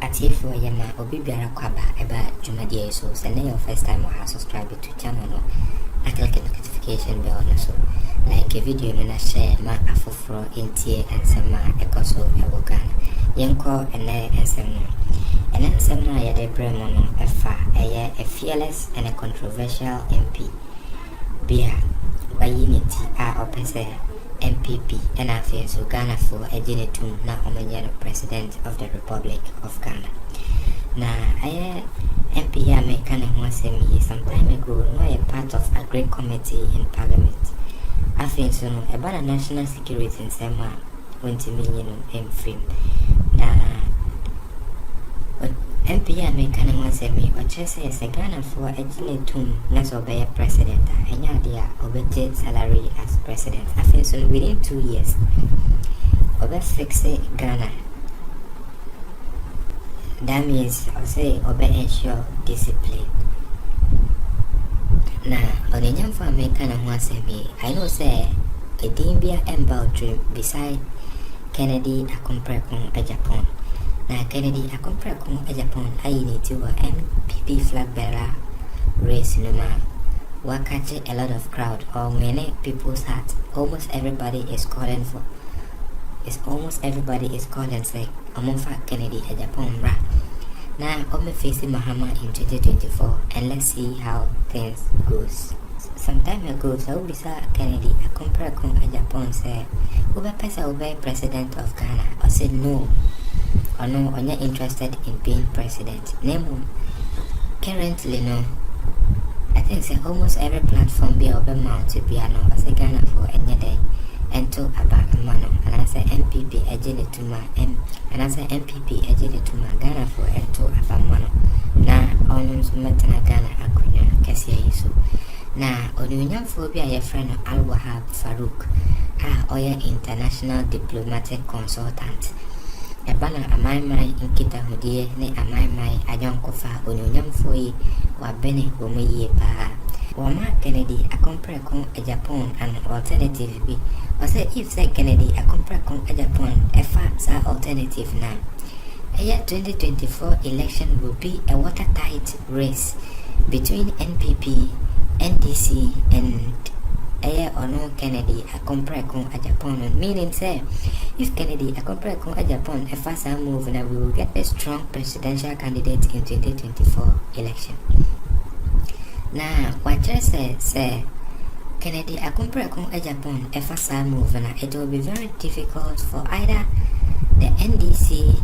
Atiefo yama obi biara kwaba eba Ďumịlịateဍ so send your first time or subscribe to channel no na click the notification bell no so like a video no na share ma afoforo entie ensema ekoso ewo Ghana yenko ene ensem no ene ensem na ya de bremo no efa eye a fearless and a controversial MP bia wayiniti a opese MPP and affairs so Ghana for a genetum na omenya the president of the Republic of Ghana. Na MP ya mekane ho asemi some time ago no a part of a great committee in parliament. Affairs so no about national security in sema 20 million frame. Na MP ya mekane ho asemi o chese se Ghana for a genetum na so be president enya dia obete salary as president. Affairs so within 2 years obe fix Ghana. That means I say obe ensure discipline. Now on the young for me kind of want to me I know say a Dimbia and dream beside Kennedy Akroma Agyapong. Now Kennedy Akroma Agyapong I need to MPP flag bearer race no man. What catch a lot of crowd or many people's heart. Almost everybody is calling say Amofa Kennedy Agyapong bra. Now I'm facing Mahama in 2024 and let's see how things goes. Some time ago, so we saw Kennedy Akroma Agyapong say, Ube Pesa Ube president of Ghana. I said no. Or no, I'm not interested in being president. Name currently no. I think say almost every platform be open mount to be I say Ghana for any day. And to about a man, and I say MPP agent to my and I say MPP agent to my Ghana for and to about man. Now, on Matana Ghana, Kesi so. Now, on union phobia, your friend Al-Wahab Farouk, or your international diplomatic consultant. A banner a my in Kita Hudie, ne a my a young kofa, on union for ye, or Benny Womi pa. Wama Kennedy Akroma Agyapong an alternative be or say if say Kennedy Akroma Agyapong a facts are alternative now. A year 2024 election will be a watertight race between NPP, NDC and a year or no Kennedy Akroma Agyapong, meaning say if Kennedy Akroma Agyapong a faster move now we will get a strong presidential candidate in 2024 election. Now, what just say Kennedy Akroma Agyapong a faster move now it will be very difficult for either the NDC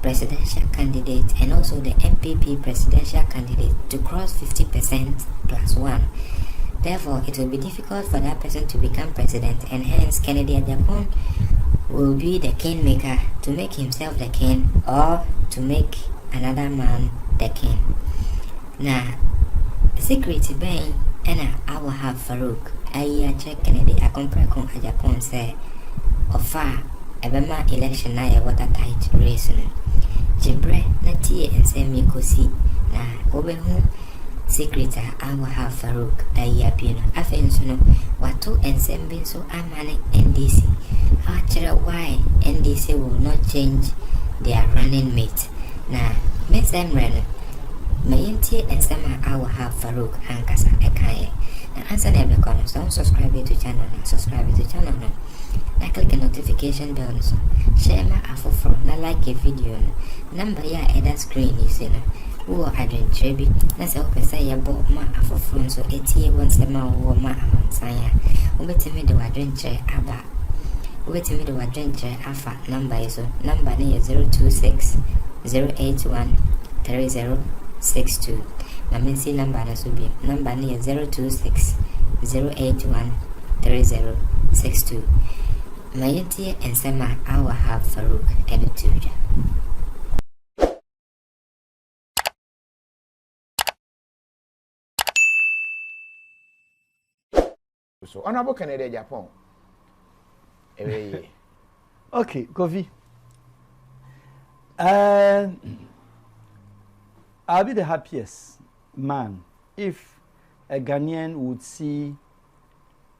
presidential candidate and also the MPP presidential candidate to cross 50% plus one. Therefore, it will be difficult for that person to become president and hence Kennedy Agyapong will be the kingmaker to make himself the king or to make another man the king. Now, Security Bank and Al-Wahab Farouk I check Kennedy Akroma Agyapong say offer a Bema election na a watertight race. Jibre na tie and say me Kesi na obehu Secretary Al-Wahab Farouk Ayapino Afensuno Watu and Sembe so amane NDC. Actually why NDC will not change their running mate. Na Miss Emren Mayintie and Sama Al-Wahab Farouk Ankasa Ekaye. Na answer never corner, so subscribe to channel and subscribe to channel. Na click the notification bell so share my afofro na like a video number ya either screen is in who adventure bi na se opesa ya bo ma afofro so etie won se ma wo ma amansan ya obetimi de adventure aba obetimi de adventure afa number is so number na 026 081 3062 na mensi number na so bi number na 026 081 3062 Mayintie and Sama Al-Wahab Farouk edited. So, Honorable Kennedy Agyapong. Okay, Kofi. I'll be the happiest man if a Ghanaian would see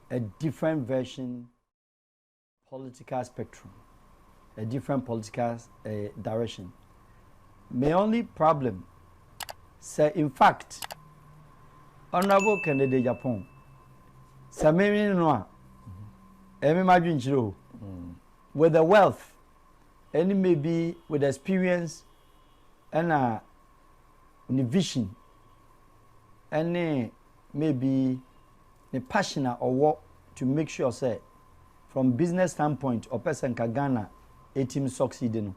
a different version political spectrum, a different political direction my only problem say in fact honorable candidate Agyapong say me no emi madwin chiro with the wealth any maybe with experience and the vision and maybe the passion or work to make sure say from business standpoint or person ka Ghana a team succeeding.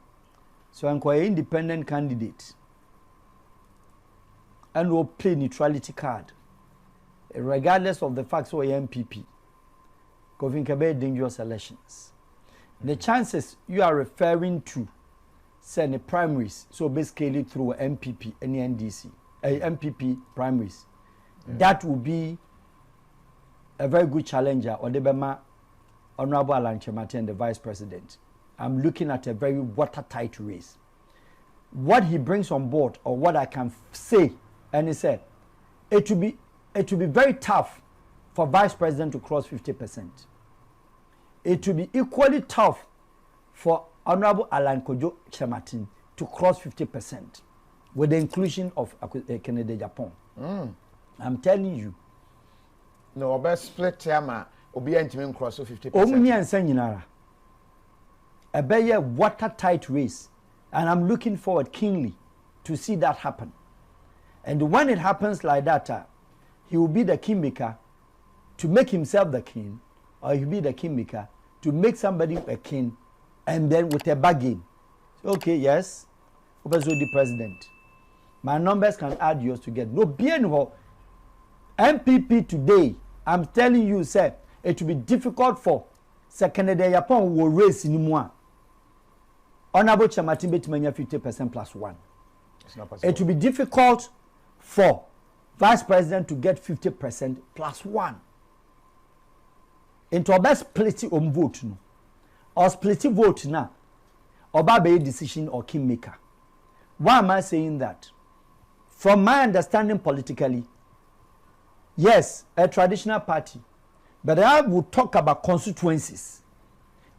So I'm quite independent candidate and will play neutrality card regardless of the fact so MPP because in very dangerous elections. The chances you are referring to say the primaries, so basically through MPP and NDC, MPP primaries, that will be a very good challenger or the Bema Honorable Ďumịlịateဍ and the Vice President. I'm looking at a very watertight race. What he brings on board, or what I can say, and he said, it will be very tough for Vice President to cross 50%. It will be equally tough for Honorable Ďumịlịateဍ to cross 50% with the inclusion of Kennedy Agyapong. I'm telling you. No, best split tema obi antimi cross 50%. Omni and Senyinara. A very watertight race. And I'm looking forward keenly to see that happen. And when it happens like that, he will be the kingmaker to make himself the king, or he'll be the kingmaker to make somebody a king, and then with a bargain. Okay, yes, the president. My numbers can add yours together. No, bien MPP today, I'm telling you, sir, it will be difficult for Sir Kennedy Agyapong will raise anymore. Honorable Ďumịlịateဍ betimanya 50% plus 1. It's not possible. It will be difficult for Vice President to get 50% plus 1. Into a best split vote no. Or split vote now. Or by decision or kingmaker. Why am I saying that? From my understanding politically, yes, a traditional party, but I will talk about constituencies.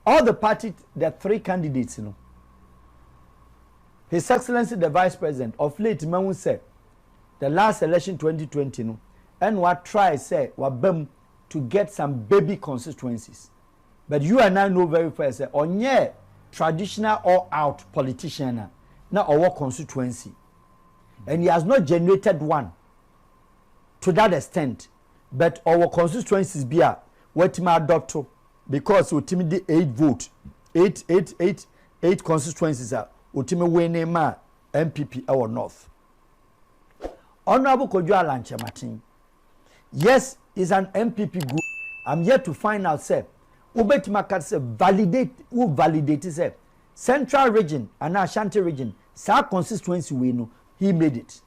All the parties, there are 3 candidates, you know. His Excellency the Vice President of late man said the last election 2020 no, and what try say what bem to get some baby constituencies. But you and I know very well say on yeah traditional all out politician now our constituency. And he has not generated one to that extent. But our constituencies be a what my adopt because we timid 8 vote 8 constituencies are ultimate winning ma MPP our north. Honorable Ďumịlịateဍ, yes, is an MPP group. I'm yet to find out say Ubetimaka say validate say Central region and Ashanti region sa constituency we know he made it.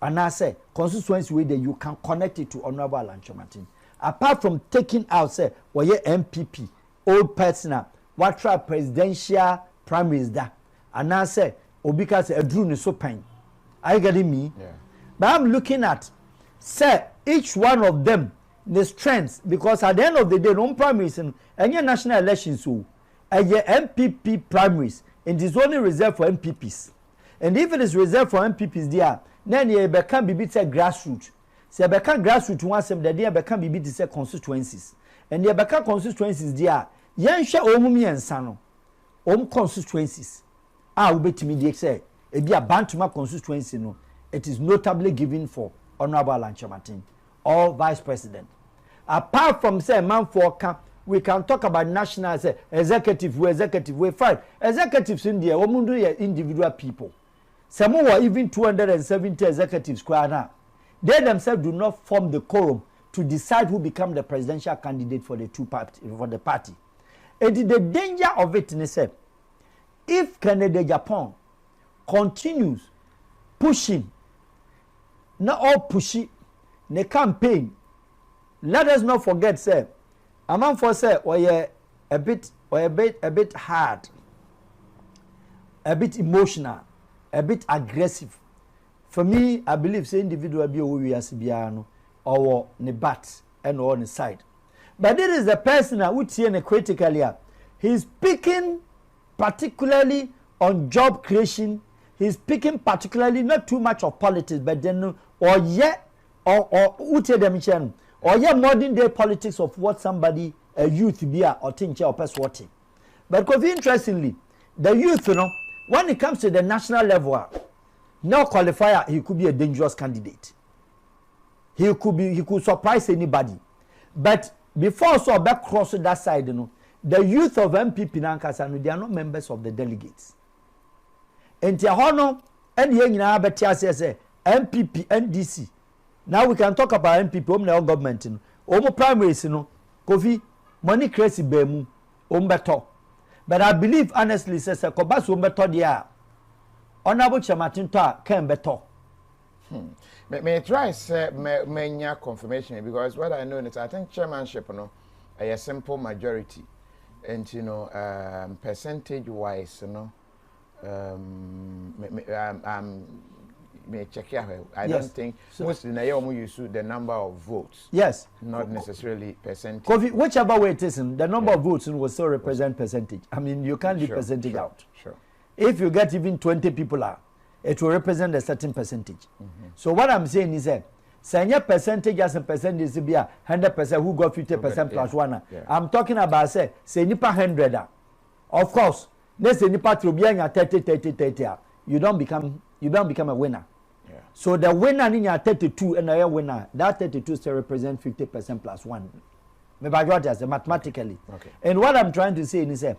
And I say constituency way that you can connect it to Honorable Ďumịlịateဍ. Apart from taking out say well MPP old personal what try presidential primaries that. And I say obika say edru ne so pen. Are you getting me? Yeah. But I'm looking at say each one of them the strengths because at the end of the day no primaries and any national elections so MPP primaries and it is only reserved for MPPs. And if it is reserved for MPPs there, then you become be say grassroots. So you become grassroots once them there become be say constituencies. And you become constituencies there. Yen share omumi ensano. Constituencies. Ubetimi dey say e be a Bantuma constituency no. It is notably given for Honorable Ďumịlịateဍ or Vice President. Apart from say man for we can talk about national say executive we fine. Executives in there womundu individual people. Some were even 270 executives they themselves do not form the quorum to decide who become the presidential candidate for the party. And the danger of it is that if Kennedy Agyapong continues pushing, not all pushy, the campaign, let us not forget, say, a man for say, a bit hard, a bit emotional, a bit aggressive. For me, I believe say individual be we as biano or ne bat and on the side. But this is the person who see critically. He's speaking particularly on job creation. he's speaking particularly not too much of politics, but then or modern day politics of what somebody a youth be or think or person what. But interestingly, the youth, when it comes to the national level, no qualifier, he could be a dangerous candidate. He could surprise anybody. But before so back cross that side, the youth of MPP Nankasa, they are not members of the delegates. And Tiahono, and here in say MPP, NDC. Now we can talk about MPP, home government. Omo primaries, Kofi, money crazy bemu, beto. But I believe honestly, says a Kobas beto dia. Honorable Chamatin can beto. May I try say may confirmation because what I know is I think chairmanship a simple majority and percentage wise may check here. I don't think most in Nayomu use the number of votes. Yes. Not necessarily percentage. Kofi, whichever way it is, the number of votes will still represent percentage. I mean, you can't leave percentage out. Sure. If you get even 20 people it will represent a certain percentage. So what I'm saying is that say percentage as a percentage be 100% who got 50% plus one. I'm talking about say nipa 100. Of course, let's say nipa to be 30. You don't become a winner. Yeah. So the winner in your 32 and a winner, that 32 still represent 50% plus one. Mathematically. Okay. And what I'm trying to say is that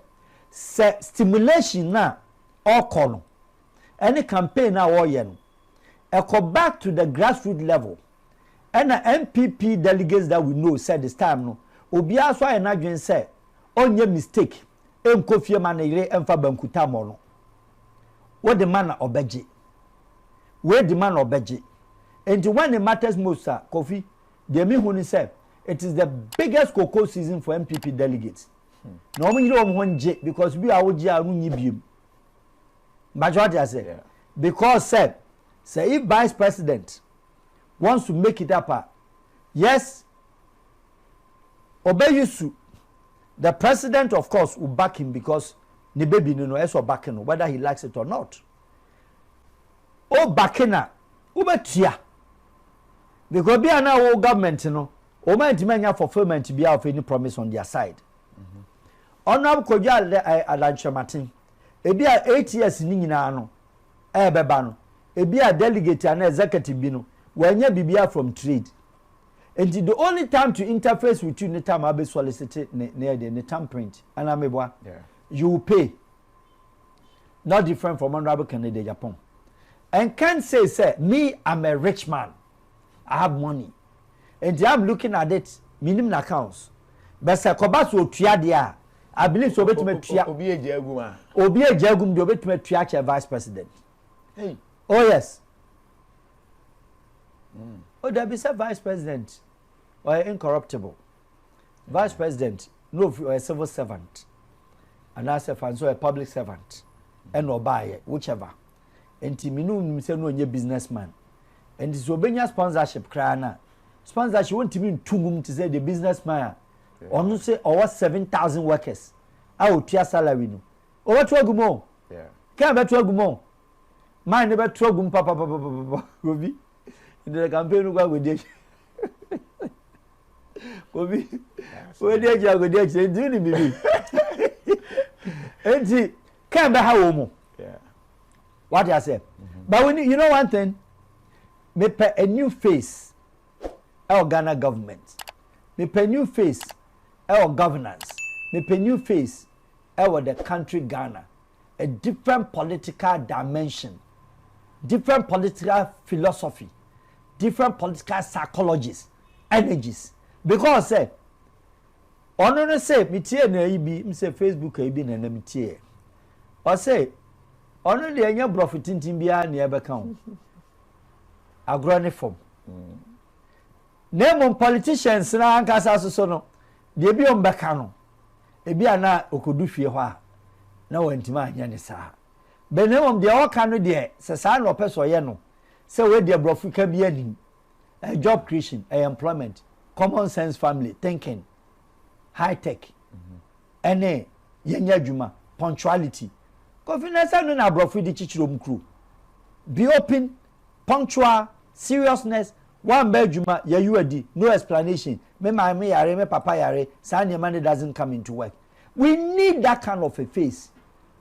stimulation now or column. Any campaign now or go back to the grassroots level. And the MPP delegates that we know said this time no. Obia so an agent say on your mistake. Kofi manere emfa bankuta mono. What the man obeje? Where the man obeje? And when it matters most, Kofi, the me say it is the biggest cocoa season for MPP delegates. No one you don't want because we are OG majority I say because say if vice president wants to make it up, yes, Obeyusu, the president of course will back him because the baby no eso backing whether he likes it or not. Oh backina, ubetia because be an our government o man to fulfillment be of any promise on their side. Honorable Koja Alancha Martin. Ebi a 8 years ni nyina no beba no ebi a delegate and executive bi no wanya bibia from trade and the only time to interface with you anytime abe solicit ne thumbprint and ameboa you will pay not different from Honorable Kennedy Agyapong and can say me I'm a rich man, I have money and I'm looking at it minimum accounts but say kobas wo tua dia I believe so. Obi Ejagum do bet me triache vice president. Hey. Oh yes. Oh, there be a vice president or incorruptible. Vice president, no a civil servant. And as a fan so a public servant. And no buy whichever. And Timinu say no ye businessman. And this obenya sponsorship crana. Sponsorship won't mean to say the businessman. Onu say over 7,000 workers. I will tia salary no. Over 2 gumo. Yeah. Can be 2 gumo. Man never 2 gum papa. Gobi. In the campaign go with this. Gobi. We dey go dey do ni bibi. Enti can be how mo. Yeah. What I say. But when you know one thing, me pay a new face. Our Ghana government. Me pay new face. Our governance, a new face, our the country Ghana, a different political dimension, different political philosophy, different political psychologies, energies. Because say, on say me tie na ibi, me say Facebook ibi na me tie. Or say, on the anya profiting bia na ebe kan. Agrone form. Name on politicians na ankasa so no. De bi on beka no ebi ana okodu fie ho a na wantima anya ne saa benemom de o ka no de se saa no peso ye no se we de brofika bi ani job creation employment common sense family thinking high tech ene yenya adwuma punctuality confidence no na brofu di chichiro mkru be open, punctual, seriousness. One bedroom, you no explanation. Me yare, me papa yare. Sanya money doesn't come into work. We need that kind of a face.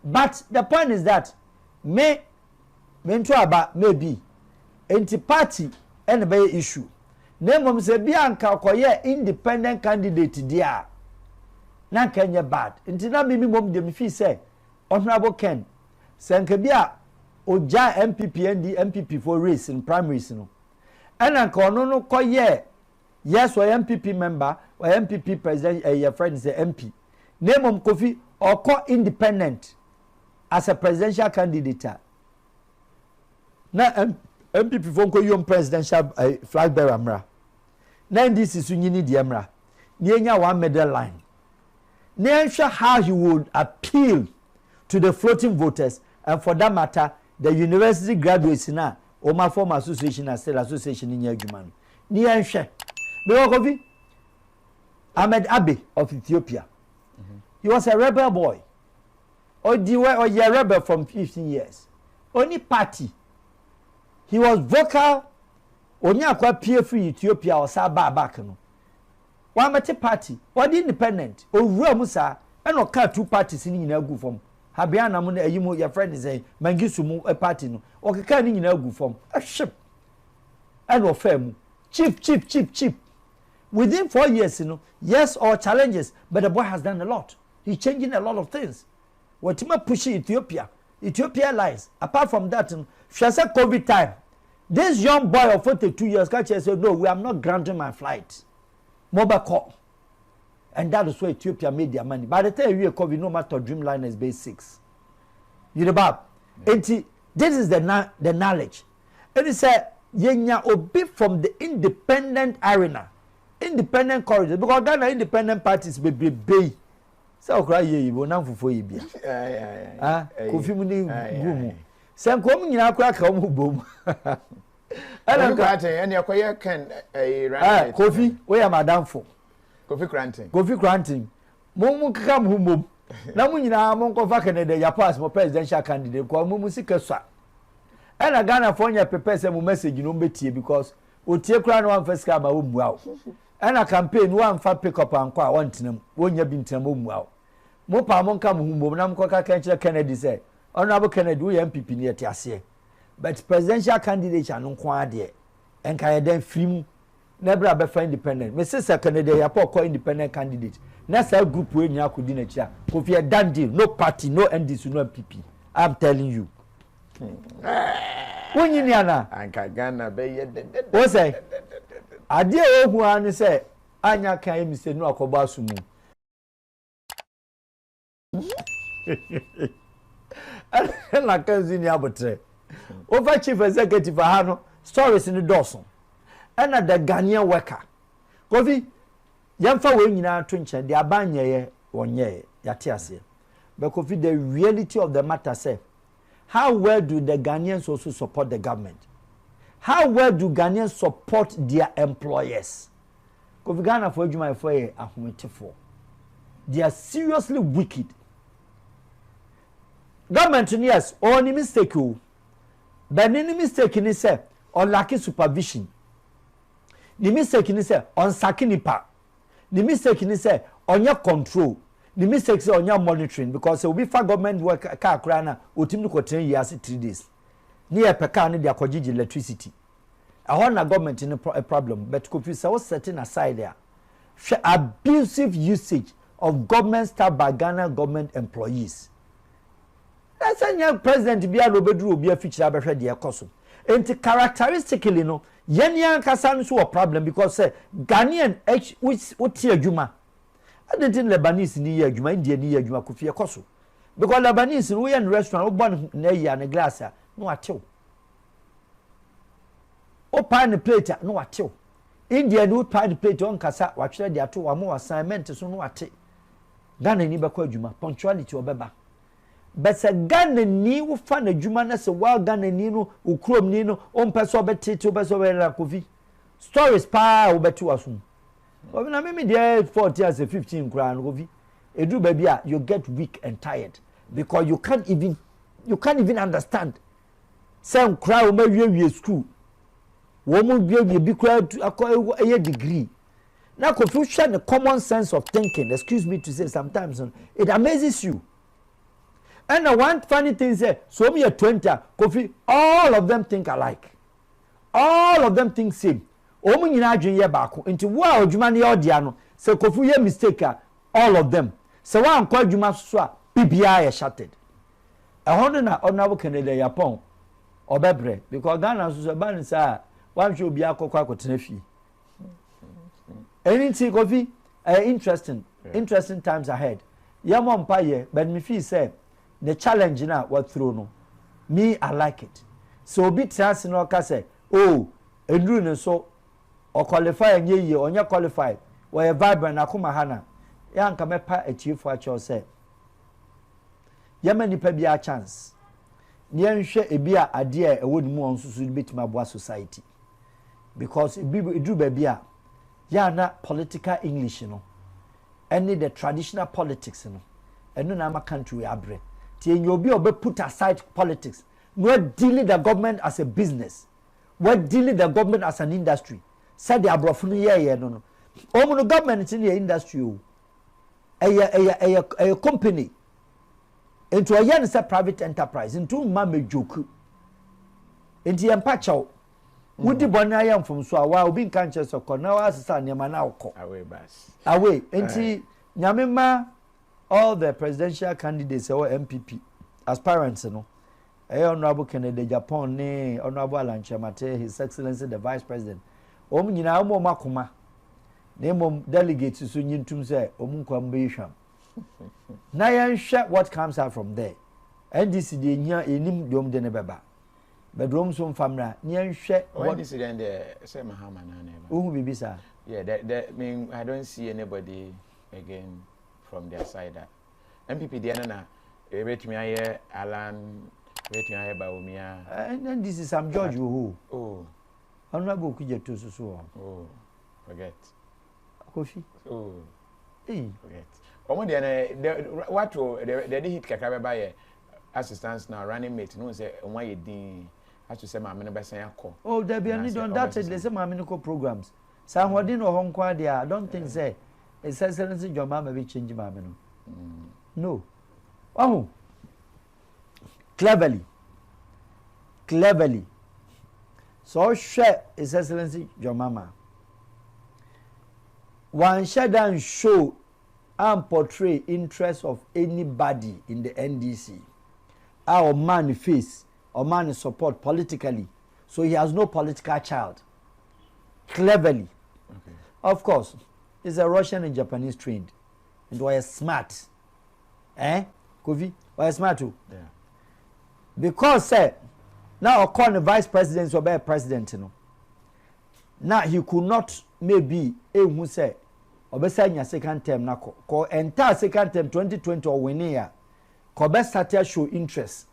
But the point is that maybe anti-party and be issue. Name of say Bianca Koye independent candidate dia. Na Kenya bad. Until now, me mom dem fi say Honorable Ken Senkebia Oja MPP and the MPP for race in primaries no. And anka no Koye yes or MPP member or MPP president your friend is a MP. Name of Kofi or co independent as a presidential candidate. Na MPP fonko yom presidential flag bearer mra. Na this is unyini di mra. Nienya one medal line. Nensha how he would appeal to the floating voters and for that matter the university graduates na Oma form association and still association in Yajuman. Nensha. Because Ahmed Abe of Ethiopia. He was a rebel boy. Or a rebel from 15 years. Only party. He was vocal. Only a peer free Ethiopia or Saba back. One party. What independent? Oh, Musa. And no car two parties in a good form. Habiana Mune, you your friend is a Mangisumu a party. No. Or can in a good form. A ship. And or firm. Cheap. Within 4 years, yes, or challenges, but the boy has done a lot. He's changing a lot of things. What him pushing Ethiopia lies. Apart from that, she said COVID time. This young boy of 42 years, said, no, we are not granting my flight. Mobile call. And that is where Ethiopia made their money. By the time you COVID, no matter Dreamliner is base 6. You know, Bob. This is the knowledge. And he said, Yenya obi from the independent arena, independent corridor. Because Ghana independent parties be bay. So cry ye, will not for you be. Kofi Muni Gumu. Some coming in our crack home boom. I don't got any acquire can a Kofi, where am I down for? Kofi granting. Momu come home. Now, when you are among Canada, your pass for presidential candidate, call Mumusika. And a Ghana phone your prepare some message you know because we take crown one first come wow. And a campaign one for pick up and quite want them when you been to wow. Mopa won't come home, Nam Coca Kennedy said, Honorable Kennedy, we MPP near Tiasie. But presidential candidates are no quadie. And can then film never be for independent. Mrs. Kennedy, a poor independent candidate. That's a group when you could dinner chair. If you are done deal, no party, no NDC, no MPP. I'm telling you. When you know, Ghana, what's that? I dear old one say, Anya came say no Kobasumu. And like in Yabotre. Over chief executive Hano, stories in the Dawson. And at the Ghanaian worker. Kofi, Yamfa when you twinch, the Abanya 1 year, Yatiase. But Kofi, the reality of the matter say. How well do the Ghanaians also support the government? How well do Ghanaians support their employers? Because Ghana for Ďumai for a they are seriously wicked. Government yes, only mistake you. But any mistake in say on lacking supervision. The mistake in say on sakinipa. The mistake in say on your control. The mistakes on your monitoring because we for government work car crana utim ko 10 years 3 days. Near per car need akojiji electricity. I want a government in a problem, but could so setting aside there. Abusive usage of government staff by Ghana government employees. That's a young president be a robedru be a feature abehe de ekoso. And characteristically no, yenyan kasan so a problem because Ghanaian which Ďuma. I didn't Lebanese ni year Ďuma, India ni year Ďuma kufi ekoso. Because Lebanese we in restaurant oban na ya na glass no atew. O pan plate no atew. India no pan plate on kasa wa twere de ato wa mo assignment so no ate. Ghana ni bekọ Ďuma punctuality obeba. But se Ghana ni wo fa na Ďuma na se wa Ghana ni no ukrom ni no on person obetete obeso we la kofi. Stories pa obetu aso. But when I mean there 40 as a 15 grand kofi. Edu baby you get weak and tired because you can't even understand Some cry o we school. Wo mo we bi cry a degree. Now confusion the common sense of thinking, excuse me to say sometimes it amazes you. And one funny thing is so me a 20 Kofi, all of them think alike. All of them think same. Omu nyina adwen ye baako. Nti wo a odwuma ne odia no, se Kofi ye mistake all of them. Se wa anko adwuma so a bibia ye shattered. Ehon na Honorable Kennedy Agyapong obebre because Ghana so ban say wan hwe obi akokwa akotena fie. Anything Kofi interesting times ahead. Yamo mpaye but me feel say the challenge na what through no. Me I like it. So obi trans no ka say oh enduru ne so or qualify and ye or nya qualify where vibrant akoma hana ya nka mepa achiefo acho say yamani pa bia chance ne nhwe ebia ade a ewodi mu onsusu betima boa society because edu ba bia ya na political English no any the traditional politics no enu na ma country abre tie nyobi obe put aside politics no dealing the government as a business we dealing the government as an industry said the abrofo no ye no omu government in the industry o a company into a yen say private enterprise into ma mejoku into yempa chaw wudi bonna yam from so awa obi nkan che so kona wa asesa nema na akọ away into nyamema all the presidential candidates or MPP aspirants no Honorable Kennedy Agyapong ne Honorable Alanchemate, His Excellency the Vice President. Nyina omo makoma. Ne mom delegates so nyintum say omu kwambe hwam. Na yan hwe what comes out from there. NDC de nya enim dom de ne beba. Bedrom so mfamra nyan hwe what NDC then the say Mahama na na. Ohu bibi sa. Yeah, that mean I don't see anybody again from their side. MPP de na ebetumi aye Alan and this is some George who. Oh, Honorable Kujetu so. Oh, forget. Kofi. Oh, forget. What the hit kakra by assistants now running mate. No say why you din. As to say my best call. Oh, there be any done that. They say my programs. Some wadin or Hong Kong there. I don't think say. It's Excellency your mama will change my menu. No. Oh. Cleverly. So share His Excellency your mama. One shouldn't show and portray interest of anybody in the NDC. Our man face or man support politically. So he has no political child. Cleverly. Okay. Of course, he's a Russian and Japanese trained. And why smart. Kofi? Why smart too? Yeah. Because now call the vice president or be president now he could not maybe who say or be say your second term na ko entire second term 2020 or when year ko be start show interest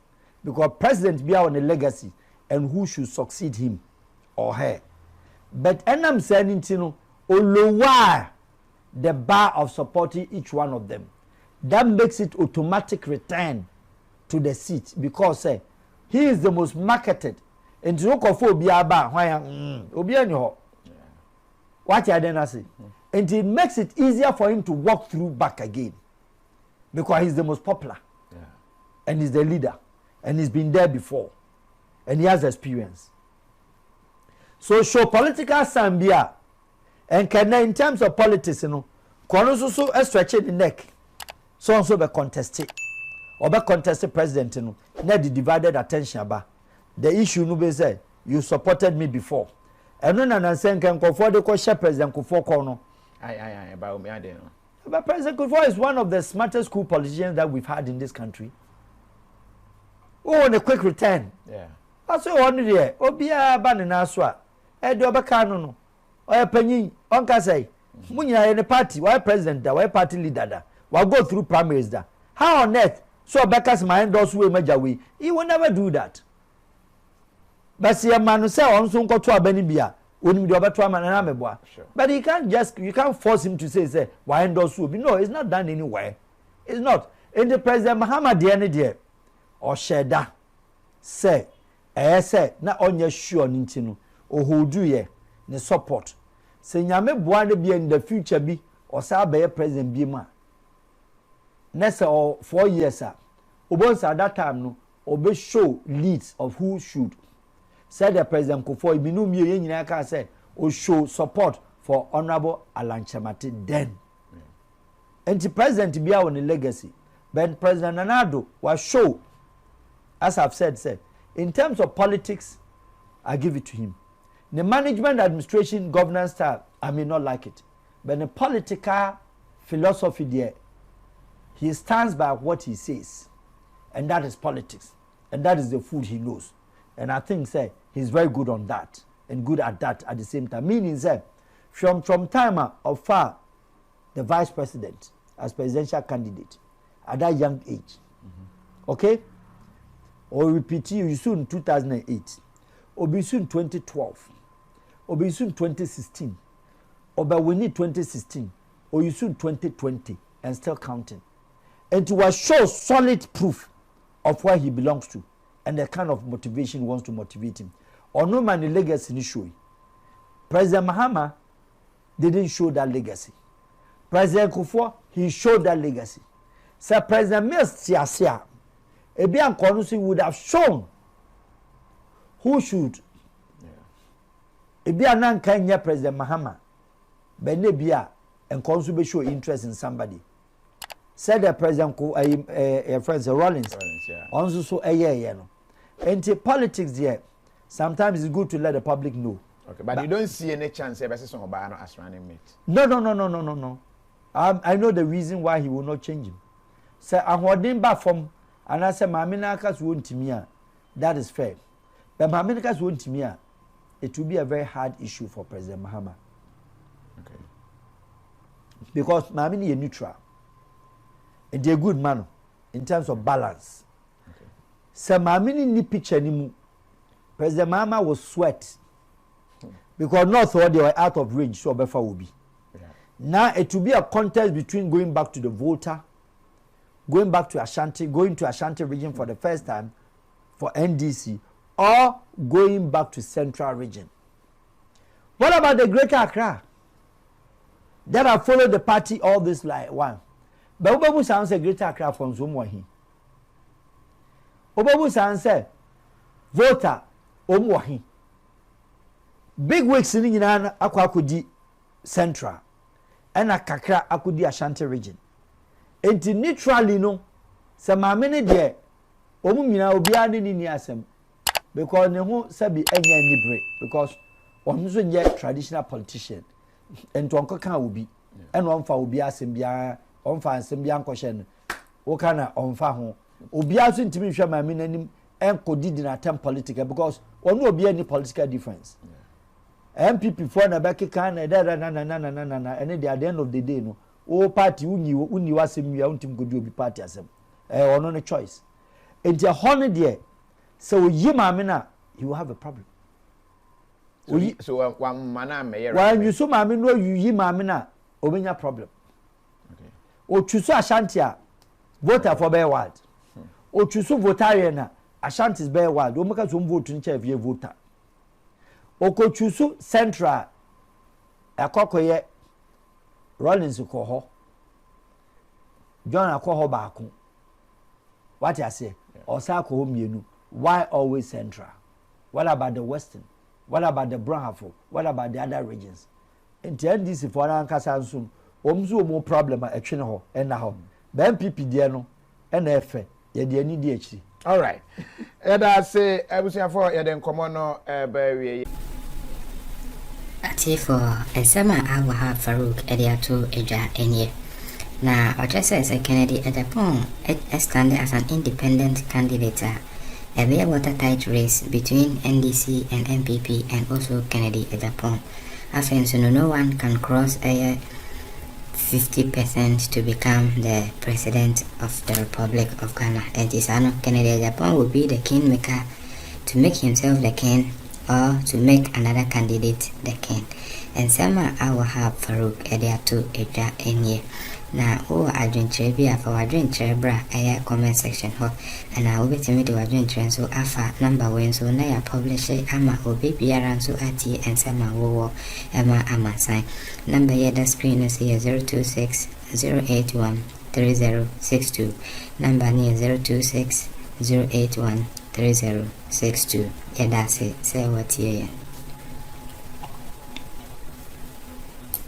because president be on a legacy and who should succeed him or her but I'm saying lower the bar of supporting each one of them that makes it automatic return to the seat because he is the most marketed and to look for obi aba obi any ho what you then say and it makes it easier for him to walk through back again because he's the most popular and he's the leader and he's been there before and he has experience so show political sambia and can in terms of politics kono so stretching the neck so be contested or be contested president na the divided attention about the issue no be say you supported me before and no na say nkan kofo de ko share president kofo ko no about me ade no but President Kofo is one of the smartest school politicians that we've had in this country. Oh, on a quick return. Yeah. That's what one there. Obia ban na so a e de obeka no o panyin onka say munyina any party why president da why party leader da will go through primaries da how on earth so Becca's mind does way major way. He will never do that. But see a man who say on soon go to a benibia, when you over to a man and ameboa. But you can't force him to say, why endorse will be. No, it's not done anywhere. It's not. In the President Muhammad the day or Sheda say say na onye sure nti no o hold ye ne support se nyame boa de bi in the future bi o sa be president bi ma next 4 years obonsa at that time no obe show leads of who should said the president Kufo ibinu mi ye nyina ka say o show support for honorable Alan Chamati then and the president be on the legacy but President Nanado was show as I've said in terms of politics I give it to him. The management administration governance style I may not like it but the political philosophy there he stands by what he says and that is politics and that is the food he knows and I think say he's very good on that and good at that at the same time meaning say from time of far the vice president as presidential candidate at that young age okay or repeat you soon 2008 or be soon 2012 or be soon 2016 or by we need 2016 or you soon 2020 and still counting and to was show solid proof of where he belongs to and the kind of motivation he wants to motivate him or no man the legacy ni show President Mahama didn't show that legacy. President Kufo he showed that legacy. Sir President Mills Tiasia Ebian Konusi would have shown who should Ebian nan Kenya President Mahama Benebia and Konsu be show interest in somebody. Said the President friends Rollins also so no. And politics there sometimes it's good to let the public know. Okay, but you don't see any chance ever see Obano as running mate. No. I know the reason why he will not change him. Say I'm holding back from and I say Maminakas won't me. That is fair. But Maminakas won't me. It will be a very hard issue for President Mahama. Okay. Because Mamini is neutral. And they're a good man in terms of balance. Okay. So Mamini ni picture anymore. President Mahama was sweat. Because not all they were out of range, so Befa will be. Yeah. Now it will be a contest between going back to the Volta, going back to Ashanti, going to Ashanti region for the first time for NDC, or going back to Central region. What about the Greater Accra? That have followed the party all this like one. But Obabu sounds a Greater Accra from Zumwahi. Obabu sounds a Volta Omwahi. Big weeks in Ghana akudi Central and Kakra akudi Ashanti region. Enti neutrally no se maamene de omu nyina obia ne ni asem because ne ho sabi enya nibre because onu so nye traditional politician enti onko kan obi and onfa obi asem bia onfa asem bia nkɔhye no wo kana onfa ho obi aso ntimi hwe maamene anim enkodi di na tem political because onu obi any political difference. MPP for na back can na and at the end of the day no o party uni wasem wi untim go do obi party asem ono no choice enti a honor there so yi maame na you will have a problem so one man me when you so maame no you yi maame na obenya problem. Okay. O chuso Ashanti a voter for be ward o chuso votarian na Ashanti is be ward o maka so vote ni chef ye voter Okochusu Central akokoye Rollins ko ho John akoho baako what I say osa ko mienu why always Central what about the Western what about the Brahafo what about the other regions in NDC for ankasa nsum omzu omo problem a etwe ne ho na ho ba MPP de no na efe ye de ani di akiri. All right. Eda say abusiafo ye den komo no ba wie. Ati for Esama Al-Wahab Farouk Ediato Eja Enye. Now, Ochesa is a Kennedy Agyapong stand as an independent candidate. A very watertight race between NDC and MPP and also Kennedy Agyapong. As no one can cross a 50% to become the president of the Republic of Ghana. And Kennedy Agyapong will be the Kingmaker to make himself the king or to make another candidate the king. And some Al-Wahab Farouk to Eja Enye. Now, adventure be for adventure bra a comment section ho, and I will be to me to adventure so afa number when so na publish ama obi biara so ati and sama wo ama sign number here the screen is here 026 081 3062 number near 026 081 3062. Yeah, that's it. Say what here.